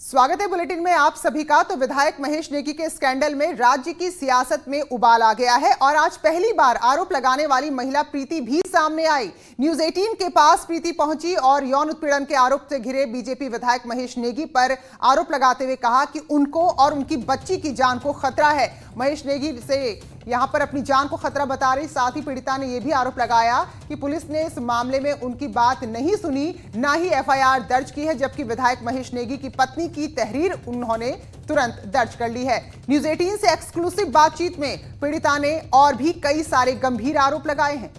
स्वागत है बुलेटिन में आप सभी का। तो विधायक महेश नेगी के स्कैंडल में राज्य की सियासत में उबाल आ गया है और आज पहली बार आरोप लगाने वाली महिला प्रीति भी सामने आई। न्यूज 18 के पास प्रीति पहुंची और यौन उत्पीड़न के आरोप से घिरे बीजेपी विधायक महेश नेगी पर आरोप लगाते हुए कहा कि उनको और उनकी बच्ची की जान को खतरा है। महेश नेगी से यहां पर अपनी जान को खतरा बता रही साथ ही पीड़िता ने यह भी आरोप लगाया कि पुलिस ने इस मामले में उनकी बात नहीं सुनी, ना ही एफआईआर दर्ज की है, जबकि विधायक महेश नेगी की पत्नी की तहरीर उन्होंने तुरंत दर्ज कर ली है। न्यूज 18 से एक्सक्लूसिव बातचीत में पीड़िता ने और भी कई सारे गंभीर आरोप लगाए हैं।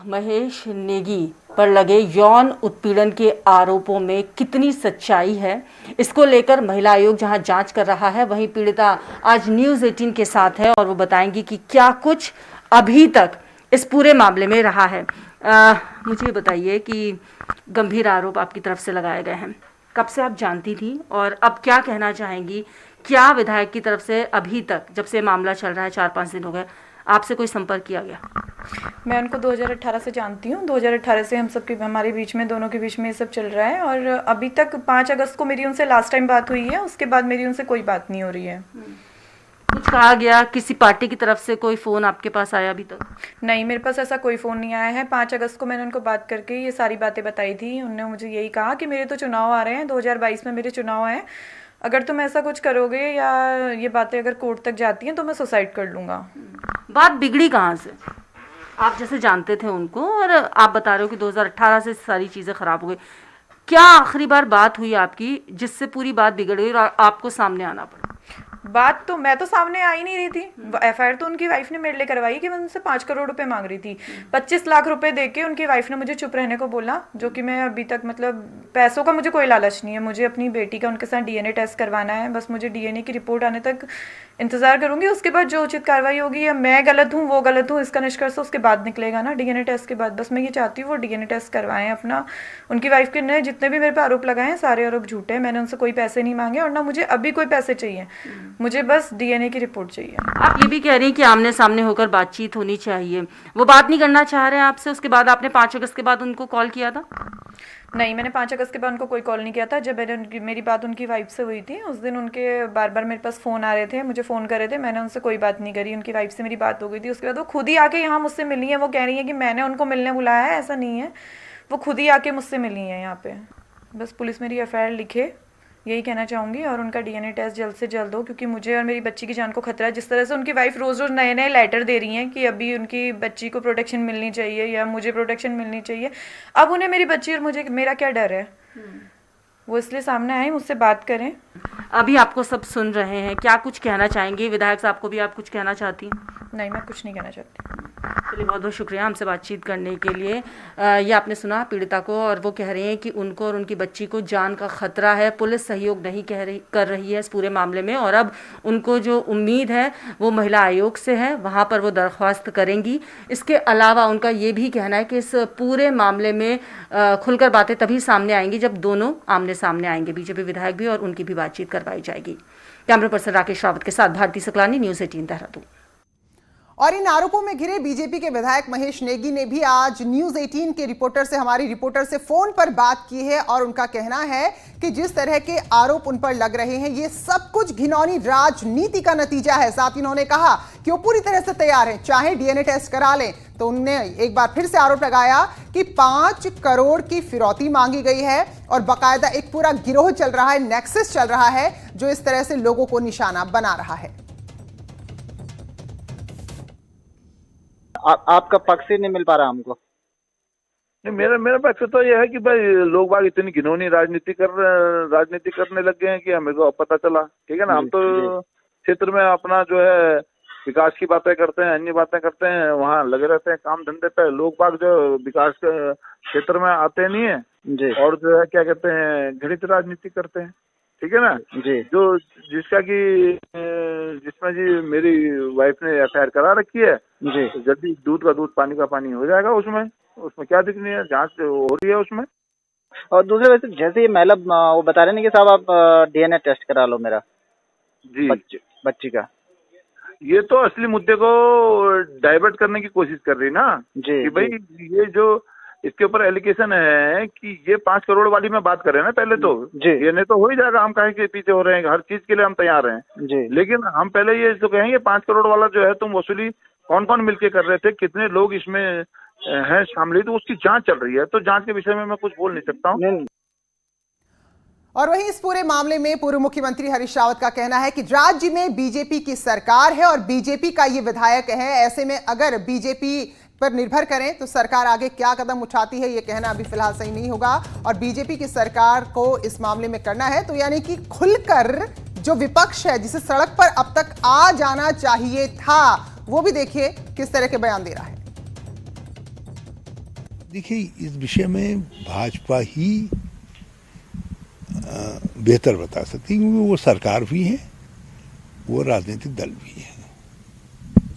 महेश नेगी पर लगे यौन उत्पीड़न के आरोपों में कितनी सच्चाई है, इसको लेकर महिला आयोग जहां जांच कर रहा है, वहीं पीड़िता आज न्यूज़ 18 के साथ है और वो बताएंगी कि क्या कुछ अभी तक इस पूरे मामले में रहा है। मुझे बताइए कि गंभीर आरोप आपकी तरफ से लगाए गए हैं, कब से आप जानती थी और अब क्या कहना चाहेंगी? क्या विधायक की तरफ से अभी तक, जब से मामला चल रहा है 4-5 दिन हो गए, आपसे कोई संपर्क किया गया? मैं उनको 2018 से जानती हूँ। 2018 से हम सब के हमारे बीच में, दोनों के बीच में ये सब चल रहा है और अभी तक 5 अगस्त को मेरी उनसे लास्ट टाइम बात हुई है। उसके बाद मेरी उनसे कोई बात नहीं हो रही है। कुछ कहा गया? किसी पार्टी की तरफ से कोई फ़ोन आपके पास आया अभी तक? नहीं, मेरे पास ऐसा कोई फ़ोन नहीं आया है। 5 अगस्त को मैंने उनको बात करके ये सारी बातें बताई थी। उन्होंने मुझे यही कहा कि मेरे तो चुनाव आ रहे हैं, 2022 में मेरे चुनाव हैं, अगर तुम ऐसा कुछ करोगे या ये बातें अगर कोर्ट तक जाती हैं तो मैं सुसाइड कर लूँगा। बात बिगड़ी कहाँ से? आप जैसे जानते थे उनको और आप बता रहे हो कि 2018 से सारी चीज़ें ख़राब हो गई। क्या आखिरी बार बात हुई आपकी जिससे पूरी बात बिगड़ गई और आपको सामने आना पड़ा? बात तो मैं तो सामने आ ही नहीं रही थी। एफआईआर तो उनकी वाइफ ने मेरे लिए करवाई कि मैं उनसे 5 करोड़ रुपए मांग रही थी। 25 लाख रुपए देके उनकी वाइफ ने मुझे चुप रहने को बोला, जो कि मैं अभी तक, मतलब पैसों का मुझे कोई लालच नहीं है। मुझे अपनी बेटी का उनके साथ डीएनए टेस्ट करवाना है, बस मुझे डीएनए की रिपोर्ट आने तक इंतजार करूंगी। उसके बाद जो उचित कार्रवाई होगी, या मैं गलत हूँ वो गलत हूँ, इसका निष्कर्ष उसके बाद निकलेगा ना, डीएनए टेस्ट के बाद। बस मैं ये चाहती हूँ वो डीएनए टेस्ट करवाएं अपना। उनकी वाइफ के ने जितने भी मेरे पे आरोप लगाए हैं सारे आरोप झूठे हैं। मैंने उनसे कोई पैसे नहीं मांगे और ना मुझे अभी कोई पैसे चाहिए, मुझे बस डीएनए की रिपोर्ट चाहिए। आप ये भी कह रही हैं कि आमने सामने होकर बातचीत होनी चाहिए, वो बात नहीं करना चाह रहे हैं आपसे? उसके बाद आपने 5 अगस्त के बाद उनको कॉल किया था? नहीं, मैंने 5 अगस्त के बाद उनको कोई कॉल नहीं किया था। जब मेरी बात उनकी वाइफ से हुई थी, उस दिन उनके बार बार मेरे पास फ़ोन आ रहे थे, मुझे फ़ोन कर रहे थे, मैंने उनसे कोई बात नहीं करी। उनकी वाइफ से मेरी बात हो गई थी। उसके बाद वो खुद ही आके यहाँ मुझसे मिली है। वो कह रही है कि मैंने उनको मिलने बुलाया है, ऐसा नहीं है। वो खुद ही आके मुझसे मिली है यहाँ पे। बस पुलिस मेरी एफआईआर लिखे, यही कहना चाहूँगी, और उनका डीएनए टेस्ट जल्द से जल्द हो, क्योंकि मुझे और मेरी बच्ची की जान को खतरा है। जिस तरह से उनकी वाइफ रोज़ रोज़ नए नए लेटर दे रही हैं कि अभी उनकी बच्ची को प्रोटेक्शन मिलनी चाहिए या मुझे प्रोटेक्शन मिलनी चाहिए, अब उन्हें मेरी बच्ची और मुझे, मेरा क्या डर है? वो इसलिए सामने आए, मुझसे बात करें। अभी आपको सब सुन रहे हैं, क्या कुछ कहना चाहेंगे? विधायक साहब को भी आप कुछ कहना चाहती हैं? नहीं, मैं कुछ नहीं कहना चाहती। चलिए, बहुत बहुत शुक्रिया हमसे बातचीत करने के लिए। ये आपने सुना पीड़िता को, और वो कह रही हैं कि उनको और उनकी बच्ची को जान का खतरा है। पुलिस सहयोग नहीं कर रही है इस पूरे मामले में, और अब उनको जो उम्मीद है वो महिला आयोग से है, वहाँ पर वो दरख्वास्त करेंगी। इसके अलावा उनका ये भी कहना है कि इस पूरे मामले में खुलकर बातें तभी सामने आएंगी जब दोनों आमने सामने आएंगे, बीजेपी विधायक भी, और उनकी भी बातचीत करवाई जाएगी। कैमरा पर्सन राकेश रावत के साथ भारती सकलानी, न्यूज़ 18 देहरादून। और इन आरोपों में घिरे बीजेपी के विधायक महेश नेगी ने भी आज न्यूज 18 के रिपोर्टर से, हमारी रिपोर्टर से फोन पर बात की है और उनका कहना है कि जिस तरह के आरोप उन पर लग रहे हैं ये सब कुछ घिनौनी राजनीति का नतीजा है। साथ ही उन्होंने कहा कि वो पूरी तरह से तैयार हैं, चाहे डीएनए टेस्ट करा लें। तो उन्होंने एक बार फिर से आरोप लगाया कि 5 करोड़ की फिरौती मांगी गई है और बाकायदा एक पूरा गिरोह चल रहा है, नेक्सस चल रहा है, जो इस तरह से लोगों को निशाना बना रहा है। आपका पक्ष ही नहीं मिल पा रहा हमको। नहीं, मेरा पक्ष तो यह है कि भाई लोग बाग इतनी घिनौनी राजनीति करने लग गए हैं कि हमें को पता चला, ठीक है ना। हम तो क्षेत्र में अपना जो है विकास की बातें करते हैं, अन्य बातें करते हैं, वहाँ लगे रहते हैं काम धंधे पे। लोग बाग जो विकास के क्षेत्र में आते नहीं है, और जो है क्या कहते हैं घृणित राजनीति करते हैं, ठीक है ना जी जो जिसका कि जिसमें जी मेरी वाइफ ने एफआईआर करा रखी है जी तो जल्दी दूध का दूध पानी का पानी हो जाएगा उसमें क्या दिक्कत नहीं है, जांच हो रही है उसमें। और दूसरे वैसे जैसे ये महिला वो बता रहे हैं कि साहब आप डीएनए टेस्ट करा लो मेरा जी बच्ची का। ये तो असली मुद्दे को डाइवर्ट करने की कोशिश कर रही ना जी कि भाई ये जो इसके ऊपर एलिगेशन है कि ये 5 करोड़ वाली में बात कर रहे हैं ना पहले तो जी ये नहीं तो हो ही जाएगा, हम काहे के पीछे हो रहे हैं, हर चीज के लिए हम तैयार हैं। जी लेकिन हम पहले ये तो कहेंगे 5 करोड़ वाला जो है तुम वसूली कौन कौन मिलके कर रहे थे, कितने लोग इसमें हैं शामिल, तो उसकी जांच चल रही है, तो जांच के विषय में मैं कुछ बोल नहीं सकता हूँ। नहीं और वहीं इस पूरे मामले में पूर्व मुख्यमंत्री हरीश रावत का कहना है कि राज्य में बीजेपी की सरकार है और बीजेपी का ये विधायक है। ऐसे में अगर बीजेपी पर निर्भर करें तो सरकार आगे क्या कदम उठाती है ये कहना अभी फिलहाल सही नहीं होगा। और बीजेपी की सरकार को इस मामले में करना है तो यानी कि खुलकर जो विपक्ष है जिसे सड़क पर अब तक आ जाना चाहिए था, वो भी देखिए किस तरह के बयान दे रहा है। देखिए इस विषय में भाजपा ही बेहतर बता सकती है क्योंकि वो सरकार भी है, वो राजनीतिक दल भी है।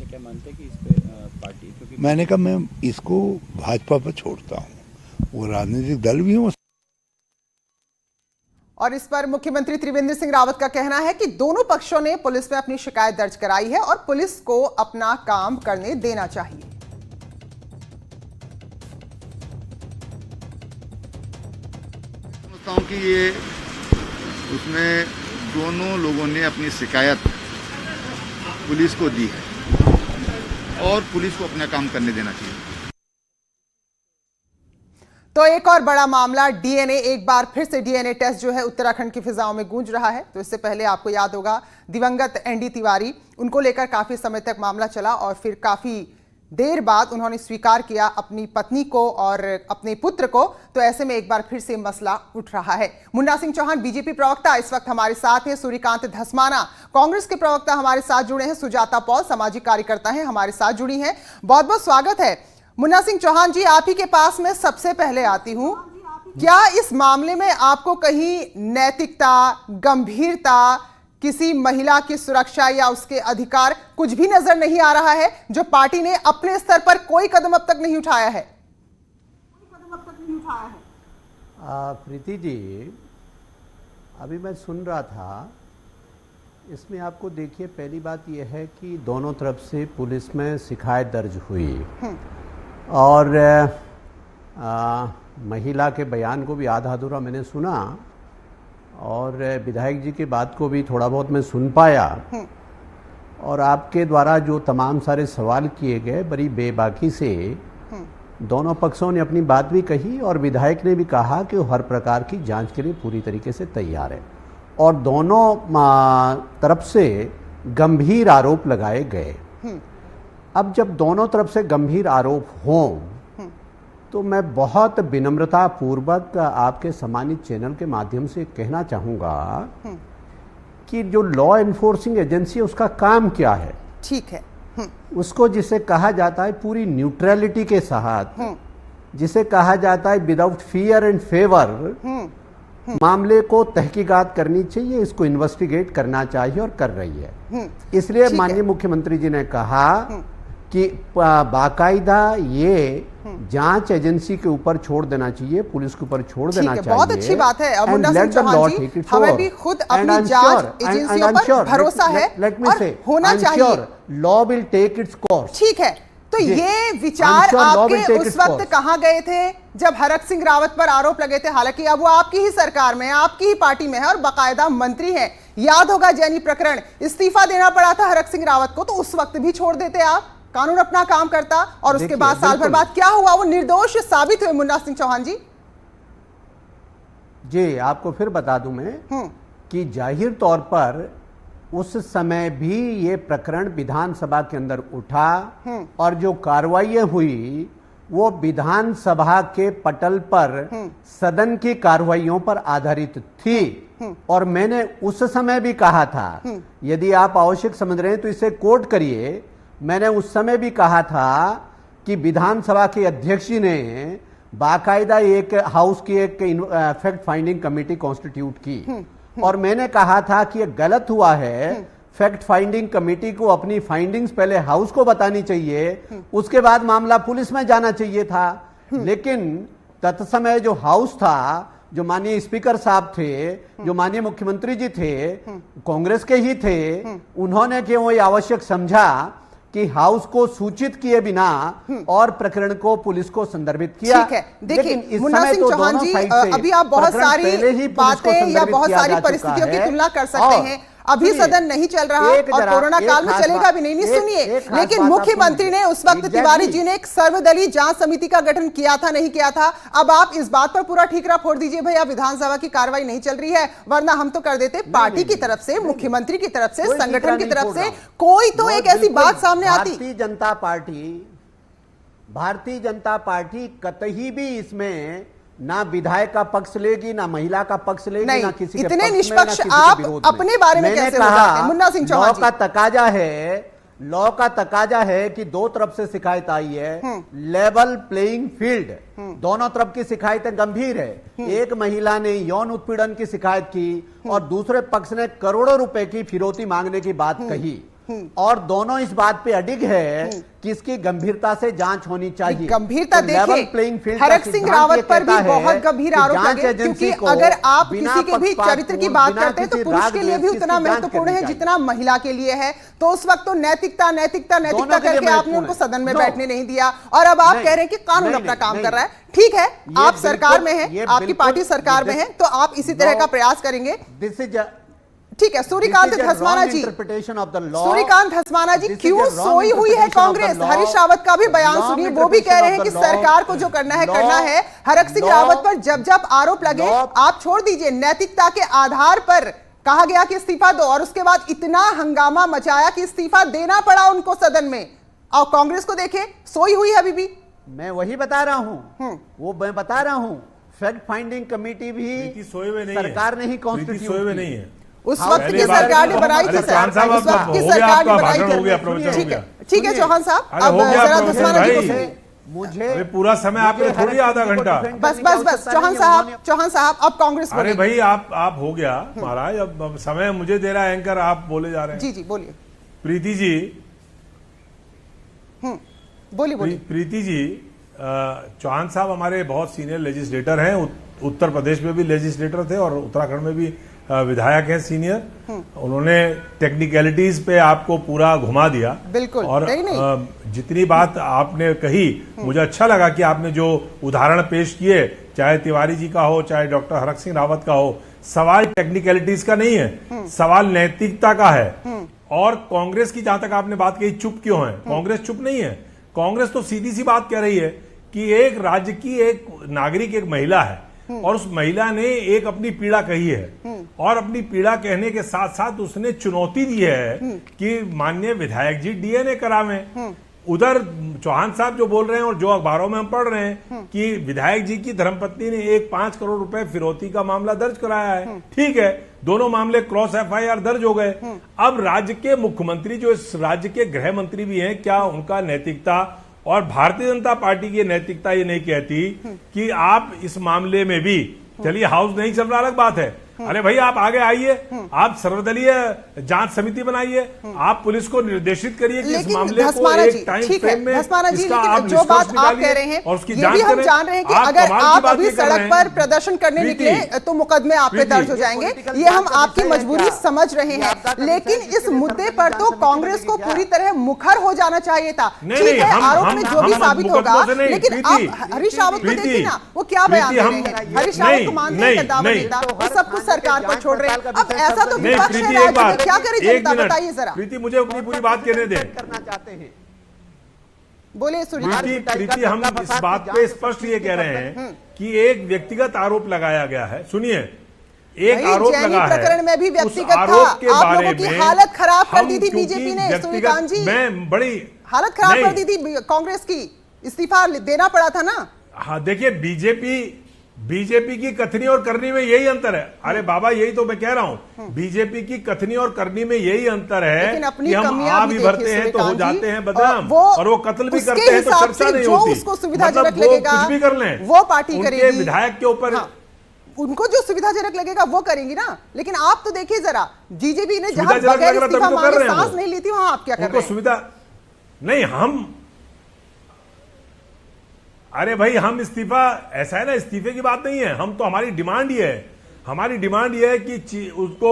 क्या मानते हैं कि इस पे पार्टी, क्योंकि मैंने कहा मैं इसको भाजपा पर छोड़ता हूँ, वो राजनीतिक दल भी है। और इस पर मुख्यमंत्री त्रिवेंद्र सिंह रावत का कहना है कि दोनों पक्षों ने पुलिस में अपनी शिकायत दर्ज कराई है और पुलिस को अपना काम करने देना चाहिए। समझता हूं कि ये उसमें दोनों लोगों ने अपनी शिकायत पुलिस को दी है और पुलिस को अपना काम करने देना चाहिए। तो एक और बड़ा मामला डीएनए, एक बार फिर से डीएनए टेस्ट जो है उत्तराखंड की फिजाओं में गूंज रहा है। तो इससे पहले आपको याद होगा दिवंगत एनडी तिवारी, उनको लेकर काफी समय तक मामला चला और फिर काफी देर बाद उन्होंने स्वीकार किया अपनी पत्नी को और अपने पुत्र को। तो ऐसे में एक बार फिर से मसला उठ रहा है। मुन्ना सिंह चौहान बीजेपी प्रवक्ता इस वक्त हमारे साथ हैं, सूर्यकांत धस्माना कांग्रेस के प्रवक्ता हमारे साथ जुड़े हैं, सुजाता पॉल सामाजिक कार्यकर्ता हैं हमारे साथ जुड़ी हैं। बहुत बहुत स्वागत है। मुन्ना सिंह चौहान जी, आप ही के पास मैं सबसे पहले आती हूं। क्या इस मामले में आपको कहीं नैतिकता, गंभीरता, किसी महिला की सुरक्षा या उसके अधिकार कुछ भी नजर नहीं आ रहा है जो पार्टी ने अपने स्तर पर कोई कदम अब तक नहीं उठाया है? प्रीति जी, अभी मैं सुन रहा था, इसमें आपको देखिए पहली बात यह है कि दोनों तरफ से पुलिस में शिकायत दर्ज हुई और महिला के बयान को भी आधा अधूरा मैंने सुना और विधायक जी की बात को भी थोड़ा बहुत मैं सुन पाया और आपके द्वारा जो तमाम सारे सवाल किए गए बड़ी बेबाकी से दोनों पक्षों ने अपनी बात भी कही और विधायक ने भी कहा कि वो हर प्रकार की जांच के लिए पूरी तरीके से तैयार है और दोनों तरफ से गंभीर आरोप लगाए गए। अब जब दोनों तरफ से गंभीर आरोप हों तो मैं बहुत विनम्रता पूर्वक आपके सम्मानित चैनल के माध्यम से कहना चाहूंगा कि जो लॉ एनफोर्सिंग एजेंसी है उसका काम क्या है। ठीक है। उसको जिसे कहा जाता है पूरी न्यूट्रलिटी के साथ, जिसे कहा जाता है विदाउट फियर एंड फेवर, मामले को तहकीकात करनी चाहिए, इसको इन्वेस्टिगेट करना चाहिए और कर रही है। इसलिए माननीय मुख्यमंत्री जी ने कहा कि बाकायदा ये जांच एजेंसी के ऊपर छोड़ देना चाहिए, पुलिस के ऊपर छोड़ देना चाहिए। बहुत अच्छी बात है मुन्ना सिंह चौहान जी, हमें भी खुद अपनी जांच एजेंसियों पर भरोसा है और होना चाहिए। Law will take its course. ठीक है, तो ये विचार आपके उस वक्त कहां गए थे जब हरक सिंह रावत पर आरोप लगे थे? हालांकि अब वो आपकी ही सरकार में है, आपकी ही पार्टी में है और बाकायदा मंत्री है। याद होगा जैनी प्रकरण, इस्तीफा देना पड़ा था हरक सिंह रावत को, तो उस वक्त भी छोड़ देते आप, कानून अपना काम करता और उसके बाद साल भर बाद क्या हुआ? वो निर्दोष साबित हुए मुन्ना सिंह चौहान जी। जी आपको फिर बता दूं मैं कि जाहिर तौर पर उस समय भी ये प्रकरण विधानसभा के अंदर उठा और जो कार्रवाइयां हुई वो विधानसभा के पटल पर सदन की कार्रवाइयों पर आधारित थी और मैंने उस समय भी कहा था, यदि आप आवश्यक समझ रहे हैं तो इसे कोट करिए, मैंने उस समय भी कहा था कि विधानसभा के अध्यक्ष जी ने बाकायदा एक हाउस की एक फैक्ट फाइंडिंग कमेटी कॉन्स्टिट्यूट की और मैंने कहा था कि ये गलत हुआ है, फैक्ट फाइंडिंग कमेटी को अपनी फाइंडिंग्स पहले हाउस को बतानी चाहिए, उसके बाद मामला पुलिस में जाना चाहिए था। लेकिन तत्समय जो हाउस था, जो माननीय स्पीकर साहब थे, जो माननीय मुख्यमंत्री जी थे, कांग्रेस के ही थे, उन्होंने क्यों ये आवश्यक समझा कि हाउस को सूचित किए बिना और प्रकरण को पुलिस को संदर्भित किया। ठीक है, देखिए मुन्ना सिंह चौहान जी, अभी आप बहुत सारी बातें या बहुत सारी परिस्थितियों की तुलना कर सकते हैं। अभी सदन नहीं चल रहा और कोरोना काल में चलेगा भी नहीं, सुनिए। लेकिन मुख्यमंत्री ने उस वक्त तिवारी जी ने एक सर्वदलीय जांच समिति का गठन किया था, नहीं किया था? अब आप इस बात पर पूरा ठीकरा फोड़ दीजिए, भैया विधानसभा की कार्रवाई नहीं चल रही है, वरना हम तो कर देते। पार्टी की तरफ से, मुख्यमंत्री की तरफ से, संगठन की तरफ से कोई तो एक ऐसी बात सामने आती। भारतीय जनता पार्टी कतई भी इसमें ना विधायक का पक्ष लेगी, ना महिला का पक्ष लेगी, ना किसी के इतने निष्पक्ष आप अपने बारे में कैसे हो जाते हैं मुन्ना सिंह चौहान जी? लॉ का तकाजा है कि दो तरफ से शिकायत आई है, लेवल प्लेइंग फील्ड, दोनों तरफ की शिकायतें गंभीर है। एक महिला ने यौन उत्पीड़न की शिकायत की और दूसरे पक्ष ने करोड़ों रुपए की फिरौती मांगने की बात कही, और दोनों इस बात पे अडिग है कि इसकी गंभीरता से जांच होनी चाहिए। गंभीरता देखिए, हरक सिंह रावत पर भी बहुत गंभीर आरोप लगे, क्योंकि अगर आप किसी के भी चरित्र की बात करते हैं तो पुरुष के लिए भी उतना महत्वपूर्ण है जितना महिला के लिए है। तो उस वक्त तो नैतिकता करके आपने उनको सदन में बैठने नहीं दिया, और अब आप कह रहे हैं कि कानून अपना काम कर रहा है। ठीक है, आप सरकार में हैं, आपकी पार्टी सरकार में है, तो आप इसी तरह का प्रयास करेंगे। ठीक है, सूर्यकांत धस्माना जी, सूर्यकांत धस्माना जी, क्यों सोई हुई है कांग्रेस? हरीश रावत का भी बयान सुनिए, वो भी कह रहे हैं कि सरकार को जो करना है। हरक सिंह रावत पर जब आरोप लगे, आप छोड़ दीजिए, नैतिकता के आधार पर कहा गया कि इस्तीफा दो, और उसके बाद इतना हंगामा मचाया कि इस्तीफा देना पड़ा उनको सदन में। और कांग्रेस को देखे सोई हुई है अभी भी। मैं वही बता रहा हूं, फैक्ट फाइंडिंग कमेटी भी सरकार ने ही कॉन्स्टिट्यूट नहीं है। उस वक्त की सरकार ने बनाई थी, उस वक्त की सरकार ने बनाई थी। ठीक है चौहान साहब, अब जरा धस्माना जी को मुझे पूरा समय आपने थोड़ी आधा घंटा बस चौहान साहब अब कांग्रेस। अरे भाई आप हो गया महाराज, अब समय मुझे दे रहा है एंकर, आप बोले जा रहे हैं। जी बोलिए प्रीति जी। बोलिए प्रीति जी, चौहान साहब हमारे बहुत सीनियर लेजिस्लेटर हैं, उत्तर प्रदेश में भी लेजिस्लेटर थे और उत्तराखंड में भी विधायक हैं सीनियर। उन्होंने टेक्निकलिटीज पे आपको पूरा घुमा दिया। बिल्कुल, और जितनी बात आपने कही, मुझे अच्छा लगा कि आपने जो उदाहरण पेश किए, चाहे तिवारी जी का हो, चाहे डॉक्टर हरक सिंह रावत का हो, सवाल टेक्निकलिटीज का नहीं है, सवाल नैतिकता का है। और कांग्रेस की जहां तक आपने बात कही चुप क्यों है, कांग्रेस चुप नहीं है। कांग्रेस तो सीधी सी बात कह रही है कि एक राज्य की एक नागरिक, एक महिला है, और उस महिला ने एक अपनी पीड़ा कही है, और अपनी पीड़ा कहने के साथ साथ उसने चुनौती दी है कि माननीय विधायक जी डीएनए करावें। उधर चौहान साहब जो बोल रहे हैं और जो अखबारों में हम पढ़ रहे हैं कि विधायक जी की धर्मपत्नी ने एक 5 करोड़ रुपए फिरौती का मामला दर्ज कराया है। ठीक है, दोनों मामले क्रॉस एफआईआर दर्ज हो गए। अब राज्य के मुख्यमंत्री जो इस राज्य के गृह मंत्री भी हैं, क्या उनका नैतिकता और भारतीय जनता पार्टी की नैतिकता ये नहीं कहती कि आप इस मामले में भी, चलिए हाउस नहीं चल रहा अलग बात है, अरे भाई आप आगे आइए, आप सर्वदलीय जांच समिति बनाइए, आप पुलिस को निर्देशित करिए कि इस मामले को एक टाइम फ्रेम में इसका आप जो बात आप कह रहे हैं और उसकी ये भी हम जान रहे हैं कि अगर आप अभी सड़क पर प्रदर्शन करने निकले तो मुकदमे आप पे दर्ज हो जाएंगे, ये हम आपकी मजबूरी समझ रहे हैं। लेकिन इस मुद्दे पर तो कांग्रेस को पूरी तरह मुखर हो जाना चाहिए था। ठीक है, आरोप में जो भी साबित होगा, लेकिन आप हरीश रावत को देखिए ना, वो क्या बयान दे रहे हैं। हरीश रावत को मानते हैं कद्दावर नेता, वो सब कुछ सरकार पर छोड़ रहे हैं। अब ऐसा तो विपक्ष है राज्य में, क्या करे जनता, बताइए जरा। प्रीति मुझे अपनी पूरी बात कहने दें। करना चाहते हैं, बोलिए प्रीति, हम इस बात पे स्पष्ट ये कह रहे हैं कि एक व्यक्तिगत आरोप लगाया गया है। सुनिए, एक आरोप लगा है, प्रकरण में भी व्यक्तिगत था, आप लोगों की हालत खराब कर दी थी बीजेपी ने। सूर्यकांत जी, मैं बड़ी हालत खराब कर दी थी कांग्रेस की, इस्तीफा देना पड़ा था ना। हाँ देखिए, बीजेपी की कथनी और करनी में यही अंतर है। अरे बाबा, यही तो मैं कह रहा हूँ, बीजेपी की कथनी और करनी में यही अंतर है कि हम आ भी भरते हैं तो हो जाते हैं बदनाम, और वो कत्ल भी करते हैं तो चर्चा नहीं होती। उसको सुविधाजनक मतलब वो कुछ भी कर लें, वो पार्टी करेगी। विधायक के ऊपर उनको जो सुविधाजनक लगेगा वो करेंगी ना, लेकिन आप तो देखिए जरा, जीजेपी ने जहां सुविधाजनक बगैर लग रहा इस्तीफा तभी तो मांगे कर रहे हैं सांस वो। नहीं ली थी, वहां आप क्या कर उनको रहे हैं? सुविधा नहीं, हम अरे भाई हम इस्तीफा, ऐसा है ना, इस्तीफे की बात नहीं है, हम तो हमारी डिमांड ये है, हमारी डिमांड ये है कि उसको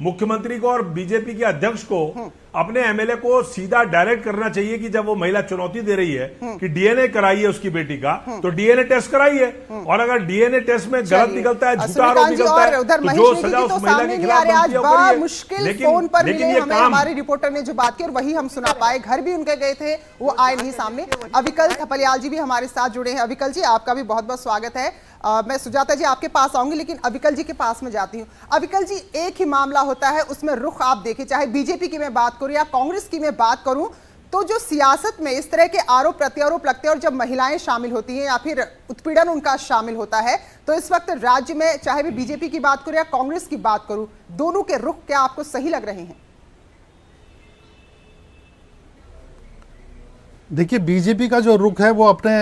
मुख्यमंत्री को और बीजेपी के अध्यक्ष को अपने एमएलए को सीधा डायरेक्ट करना चाहिए कि जब वो महिला चुनौती दे रही है कि डीएनए कराइए उसकी बेटी का, तो डीएनए टेस्ट कराइए, और अगर डीएनए टेस्ट में गलत निकलता है, झूठा आरोप निकलता है, तो जो सजा उस महिला के खिलाफ बनती है वो करिए। मुश्किल फोन पर मिले हमें हमारे रिपोर्टर ने जो बात की और वही हम सुना पाए, घर भी उनके गए थे, वो आए नहीं सामने। अविकल थपलियाल जी भी हमारे साथ जुड़े हैं। अविकल जी, आपका भी बहुत बहुत स्वागत है। मैं सुजाता जी आपके पास आऊंगी, लेकिन अविकल जी के पास में जाती हूँ। अविकल जी, एक ही मामला होता है, उसमें रुख आप देखें, चाहे बीजेपी की मैं बात करूं या कांग्रेस की मैं बात करूं, तो जो सियासत में इस तरह के आरोप प्रत्यारोप लगते हैं और जब महिलाएं शामिल होती हैं या फिर उत्पीड़न उनका शामिल होता है, तो इस वक्त राज्य में चाहे भी बीजेपी की बात करूं या कांग्रेस की बात करूं, दोनों के रुख क्या आपको सही लग रहे हैं? देखिए, बीजेपी का जो रुख है वो अपने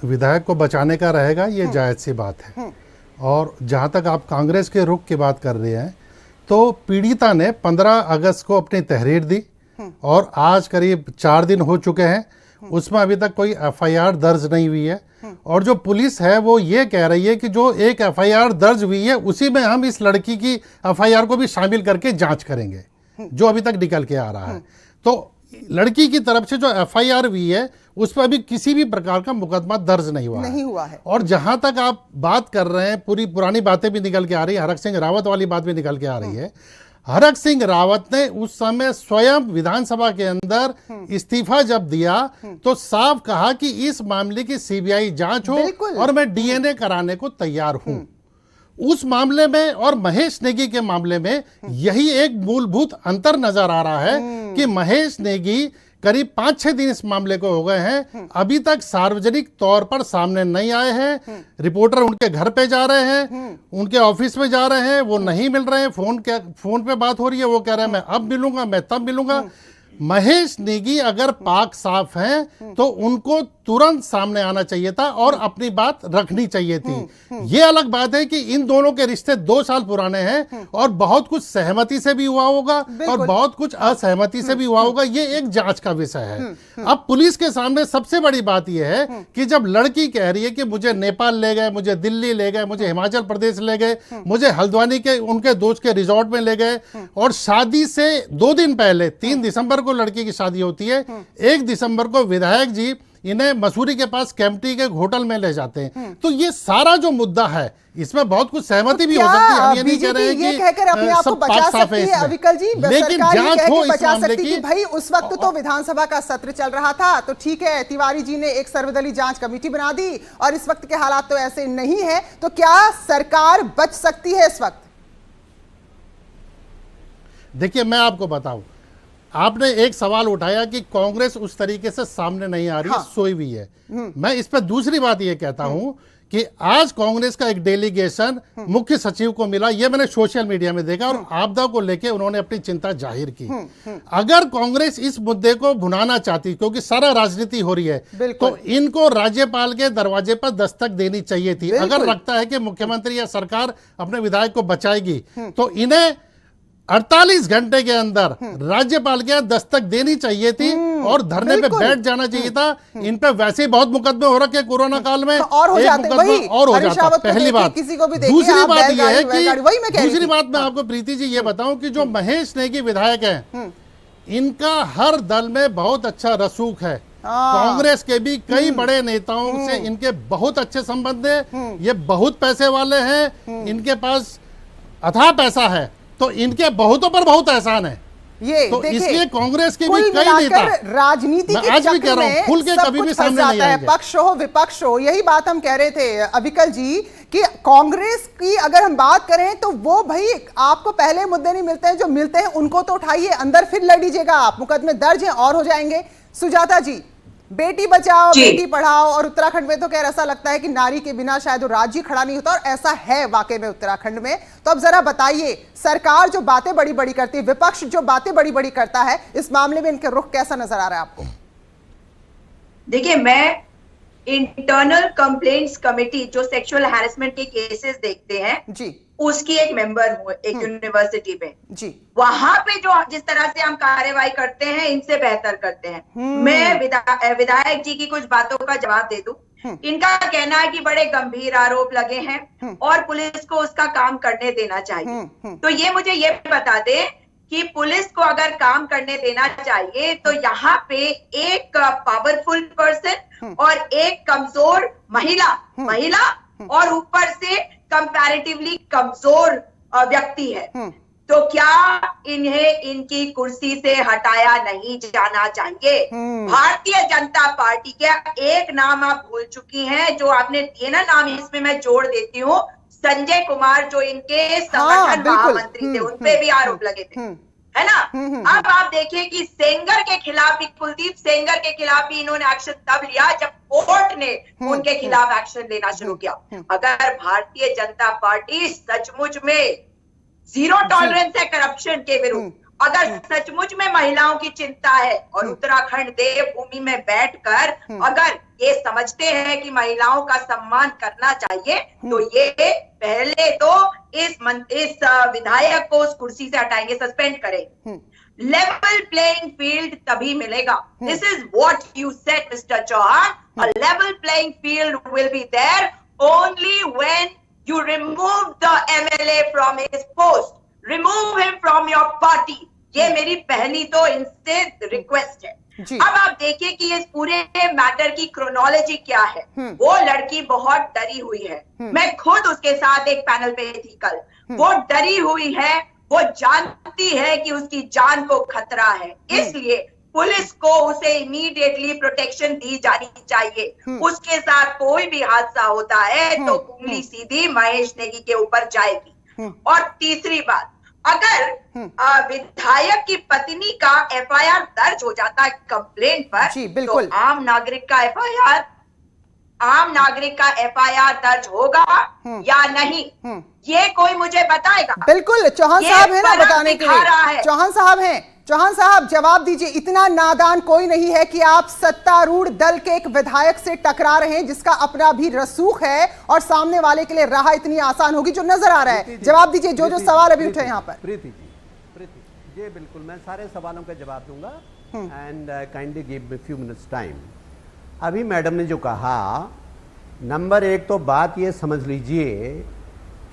विधायक को बचाने का रहेगा, ये जायज सी बात है। और जहां तक आप कांग्रेस के रुख की बात कर रहे हैं, तो पीड़िता ने 15 अगस्त को अपनी तहरीर दी और आज करीब 4 दिन हो चुके हैं, उसमें अभी तक कोई एफआईआर दर्ज नहीं हुई है। और जो पुलिस है वो ये कह रही है कि जो एक एफआईआर दर्ज हुई है उसी में हम इस लड़की की एफआईआर को भी शामिल करके जांच करेंगे, जो अभी तक निकल के आ रहा है। तो लड़की की तरफ से जो एफआईआर हुई है उस पर अभी किसी भी प्रकार का मुकदमा दर्ज नहीं हुआ है। और जहां तक आप बात कर रहे हैं, पूरी पुरानी बातें भी निकल के आ रही है, हरक सिंह रावत वाली बात भी निकल के आ रही है। हरक सिंह रावत ने उस समय स्वयं विधानसभा के अंदर इस्तीफा जब दिया तो साफ कहा कि इस मामले की सीबीआई जांच हो और मैं डीएनए कराने को तैयार हूं। उस मामले में और महेश नेगी के मामले में यही एक मूलभूत अंतर नजर आ रहा है कि महेश नेगी करीब 5-6 दिन इस मामले को हो गए हैं, अभी तक सार्वजनिक तौर पर सामने नहीं आए हैं। रिपोर्टर उनके घर पे जा रहे हैं, उनके ऑफिस में जा रहे हैं, वो नहीं मिल रहे हैं, फोन पे बात हो रही है, वो कह रहे हैं मैं अब मिलूंगा, मैं तब मिलूंगा। महेश नेगी अगर पाक साफ हैं तो उनको तुरंत सामने आना चाहिए था और अपनी बात रखनी चाहिए थी। ये अलग बात है कि इन दोनों के रिश्ते 2 साल पुराने हैं और बहुत कुछ सहमति से भी हुआ होगा और बहुत कुछ असहमति से भी हुआ होगा, ये एक जांच का विषय है। अब पुलिस के सामने सबसे बड़ी बात यह है कि जब लड़की कह रही है कि मुझे नेपाल ले गए, मुझे दिल्ली ले गए, मुझे हिमाचल प्रदेश ले गए, मुझे हल्द्वानी के उनके दोस्त के रिजॉर्ट में ले गए, और शादी से 2 दिन पहले 3 दिसंबर को लड़की की शादी होती है, 1 दिसंबर को विधायक जी इन्हें मसूरी के पास कैंपटी के होटल में ले जाते हैं। तो ये सारा जो मुद्दा है इसमें बहुत कुछ सहमति भी हो सकती है। हम ये नहीं कह रहे हैं कि कहकर अपने आप को बचा सकती है अविकल जी, लेकिन जांच हो इस मामले की। भाई उस वक्त तो विधानसभा का सत्र चल रहा था, तो ठीक है, तिवारी जी ने एक सर्वदलीय जांच कमेटी बना दी और इस वक्त के हालात तो ऐसे नहीं है, तो क्या सरकार बच सकती है इस वक्त? देखिए, मैं आपको बताऊं, आपने एक सवाल उठाया कि कांग्रेस उस तरीके से सामने नहीं आ रही है, सोई हुई है। मैं इस पर दूसरी बात ये कहता हूं कि आज कांग्रेस का एक डेलीगेशन मुख्य सचिव को मिला, ये मैंने सोशल मीडिया में देखा, और आपदा को लेकर उन्होंने अपनी चिंता जाहिर की। अगर कांग्रेस इस मुद्दे को भुनाना चाहती, क्योंकि सारा राजनीति हो रही है, तो इनको राज्यपाल के दरवाजे पर दस्तक देनी चाहिए थी। अगर लगता है कि मुख्यमंत्री या सरकार अपने विधायक को बचाएगी तो इन्हें 48 घंटे के अंदर राज्यपाल के दस्तक देनी चाहिए थी और धरने पे बैठ जाना चाहिए था। इन पे वैसे ही बहुत मुकदमे हो रखे कोरोना काल में, और हो जाते, और हो जाता। पहली बात। दूसरी बात यह है कि दूसरी बात मैं आपको प्रीति जी ये बताऊं कि जो महेश नेगी विधायक हैं, इनका हर दल में बहुत अच्छा रसूख है। कांग्रेस के भी कई बड़े नेताओं से इनके बहुत अच्छे संबंध है, ये बहुत पैसे वाले हैं, इनके पास अथाह पैसा है, तो इनके बहुतों पर बहुत एहसान है। ये तो इसलिए कांग्रेस के भी कई नेता राजनीति के आज भी कह रहा हूं, खुल के कभी भी सामने नहीं आएंगे, पक्ष हो विपक्ष हो। यही बात हम कह रहे थे अविकल जी कि कांग्रेस की अगर हम बात करें तो वो भाई आपको पहले मुद्दे नहीं मिलते हैं, जो मिलते हैं उनको तो उठाइए, अंदर फिर लड़ लीजिएगा आप, मुकदमे दर्ज हैं और हो जाएंगे। सुजाता जी, बेटी बचाओ बेटी पढ़ाओ, और उत्तराखंड में तो खैर ऐसा लगता है कि नारी के बिना शायद वो राज्य खड़ा नहीं होता, और ऐसा है वाकई में उत्तराखंड में। तो अब जरा बताइए, सरकार जो बातें बड़ी बड़ी करती है, विपक्ष जो बातें बड़ी बड़ी करता है, इस मामले में इनके रुख कैसा नजर आ रहा है आपको? देखिए, मैं इंटरनल कंप्लेंट्स कमेटी जो सेक्सुअल हैरेसमेंट के केसेस देखते हैं जी, उसकी एक मेंबर हूँ एक यूनिवर्सिटी में जी। वहां पे जो जिस तरह से हम कार्यवाही करते हैं इनसे बेहतर करते हैं। मैं विधायक जी की कुछ बातों का जवाब दे दूं। इनका कहना है कि बड़े गंभीर आरोप लगे हैं और पुलिस को उसका काम करने देना चाहिए। तो ये मुझे ये बता दे कि पुलिस को अगर काम करने देना चाहिए तो यहाँ पे एक पावरफुल पर्सन और एक कमजोर महिला और ऊपर से कंपैरेटिवली कमजोर व्यक्ति है, तो क्या इन्हें इनकी कुर्सी से हटाया नहीं जाना चाहिए? भारतीय जनता पार्टी का एक नाम आप भूल चुकी हैं, जो आपने दिए ना नाम, इसमें मैं जोड़ देती हूँ, संजय कुमार जो इनके संगठन महामंत्री थे, उनपे भी आरोप लगे थे, है ना। अब आप देखिए कि सेंगर के खिलाफ भी, कुलदीप सेंगर के खिलाफ भी इन्होंने एक्शन तब लिया जब कोर्ट ने उनके खिलाफ एक्शन लेना शुरू किया। अगर भारतीय जनता पार्टी सचमुच में जीरो टॉलरेंस है करप्शन के विरुद्ध, अगर सचमुच में महिलाओं की चिंता है और उत्तराखंड देवभूमि में बैठकर अगर ये समझते हैं कि महिलाओं का सम्मान करना चाहिए, तो ये पहले तो इस विधायक को उस कुर्सी से हटाएंगे, सस्पेंड करें। लेवल प्लेइंग फील्ड तभी मिलेगा। This is what you said mister Chauhan, a level playing field will be there only when you remove the MLA from his post, remove him from your party। ये मेरी पहली तो इनसे request है। अब आप देखिए कि इस पूरे मैटर की क्रोनोलॉजी क्या है। वो लड़की बहुत डरी हुई है, मैं खुद उसके साथ एक पैनल पे थी कल। वो डरी हुई है, वो जानती है कि उसकी जान को खतरा है, इसलिए पुलिस को उसे इमीडिएटली प्रोटेक्शन दी जानी चाहिए। उसके साथ कोई भी हादसा होता है तो उंगली सीधी महेश नेगी के ऊपर जाएगी। और तीसरी बात, अगर विधायक की पत्नी का एफआईआर दर्ज हो जाता है कंप्लेंट पर, तो आम नागरिक का एफआईआर दर्ज होगा या नहीं, ये कोई मुझे बताएगा। बिल्कुल, चौहान साहब है ना बताने के लिए। चौहान साहब हैं, चौहान साहब जवाब दीजिए। इतना नादान कोई नहीं है कि आप सत्तारूढ़ दल के एक विधायक से टकरा रहे हैं जिसका अपना भी रसूख है और सामने वाले के लिए राह इतनी आसान होगी जो नजर आ रहा है। जवाब दीजिए जो जो सवाल अभी उठे यहाँ पर। प्रीति जी बिल्कुल, मैं सारे सवालों का जवाब दूंगा and kindly give me few minutes time. अभी मैडम ने जो कहा, नंबर एक तो बात ये समझ लीजिए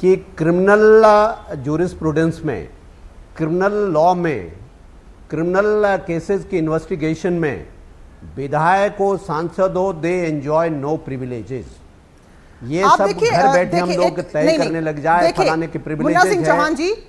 कि क्रिमिनल जूरिस्प्रूडेंस में, क्रिमिनल लॉ में, क्रिमिनल केसेस की इन्वेस्टिगेशन में विधायकों, सांसदों, दे एंजॉय नो प्रिविलेजेस। ये सब घर बैठे हम लोग तय करने लग जाए फलाने के प्रिविलेजेस है।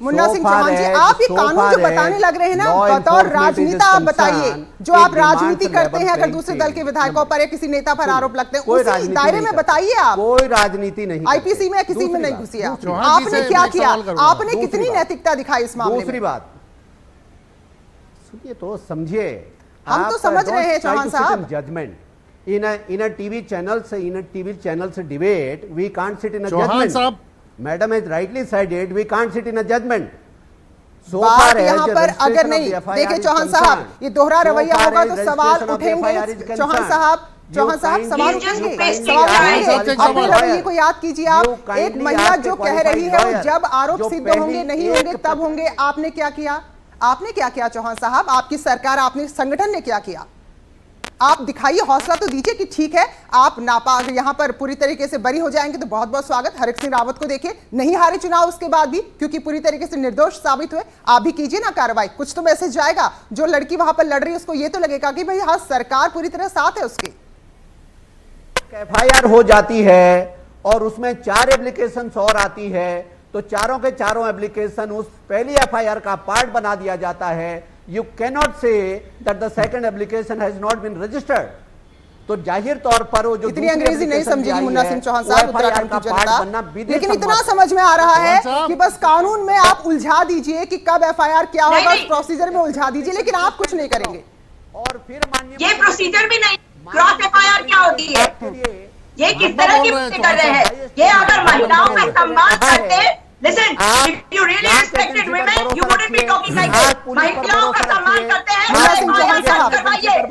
मुन्ना सिंह चौहान जी, आप ये कानून जो बताने लग रहे हैं ना, बतौर राजनीता आप बताइए, जो आप राजनीति करते हैं, अगर दूसरे दल के विधायकों पर या किसी नेता पर आरोप लगते हैं, उसी दायरे में बताइए आप। कोई राजनीति नहीं, आईपीसी में किसी में नहीं घुसी आप। आपने क्या किया, आपने कितनी नैतिकता दिखाई इस मामले में? दूसरी बात सुनिए तो समझिए, हम तो समझ रहे हैं चौहान साहब। Judgment in a TV channel se debate, we can't sit in a judgment. Madam has rightly said it, we can't sit in a judgment. So बात यहाँ पर अगर नहीं, देखिए चौहान साहब, ये दोहरा रवैया होगा तो सवाल उठेंगे। चौहान साहब सवाल उठेंगे। अपने रवैये को याद कीजिए आप। एक महिला जो कह रही है वो जब आरोप सिद्ध होंगे, नहीं होंगे तब होंगे। आपने क्या किया? आपने क्या किया चौहान साहब? आपकी सरकार, आपने संगठन ने क्या किया? आप दिखाइए, हौसला तो दीजिए कि ठीक है आप नापाक यहाँ पर पूरी तरीके से बरी हो जाएंगे तो बहुत बहुत स्वागत। हरक सिंह रावत को देखिए, नहीं हारे चुनाव उसके बाद भी, क्योंकि पूरी तरीके से निर्दोष साबित हुए। आप भी कीजिए ना कार्रवाई, कुछ तो मैसेज जाएगा। जो लड़की वहां पर लड़ रही है उसको ये तो लगेगा कि भाई हाँ सरकार पूरी तरह साथ है उसके। एफआईआर हो जाती है और उसमें 4 एप्लीकेशन और आती है, तो चारों के चारों एप्लीकेशन उस पहली एफआईआर का पार्ट बना दिया जाता है। You cannot say that the second application has not been registered। तो जाहिर तौर पर वो जो इतनी अंग्रेजी नहीं समझेगी मुन्ना सिंह चौहान साहब, उत्तराखंड की जनता, लेकिन इतना समझ में आ रहा है कि बस कानून में आप उलझा दीजिए कि कब एफआईआर क्या होगा, उस प्रोसीजर में उलझा दीजिए, लेकिन आप कुछ नहीं करेंगे। और फिर ये प्रोसीजर भी नहीं, क्रॉस एफआईआर क्या होती है, ये किस तरह की बातें कर रहे हैं? ये अगर महिलाओं का सम्मान करते, listen, if you really respected women, you wouldn't be talking like this। महिलाओं का सम्मान करते हैं, मुन्ना सिंह चौहान साहब,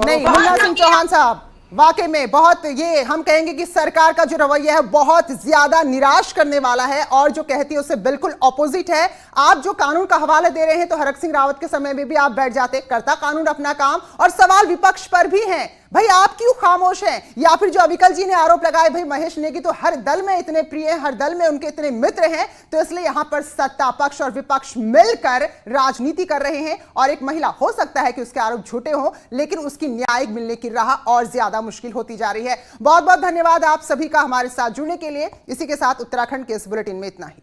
नहीं मुन्ना सिंह चौहान साहब, वाकई में बहुत, ये हम कहेंगे कि सरकार का जो रवैया है बहुत ज्यादा निराश करने वाला है और जो कहती है उससे बिल्कुल ऑपोजिट है। आप जो कानून का हवाला दे रहे हैं तो हरक सिंह रावत के समय में भी आप बैठ जाते, करता कानून अपना काम, और सवाल विपक्ष पर भी हैं। भाई आप क्यों खामोश हैं? या फिर जो अविकल जी ने आरोप लगाए, भाई महेश नेगी तो हर दल में इतने प्रिय हैं, हर दल में उनके इतने मित्र हैं, तो इसलिए यहां पर सत्ता पक्ष और विपक्ष मिलकर राजनीति कर रहे हैं। और एक महिला, हो सकता है कि उसके आरोप झूठे हों, लेकिन उसकी न्याय मिलने की राह और ज्यादा मुश्किल होती जा रही है। बहुत बहुत धन्यवाद आप सभी का हमारे साथ जुड़ने के लिए। इसी के साथ उत्तराखंड के इस बुलेटिन में इतना ही।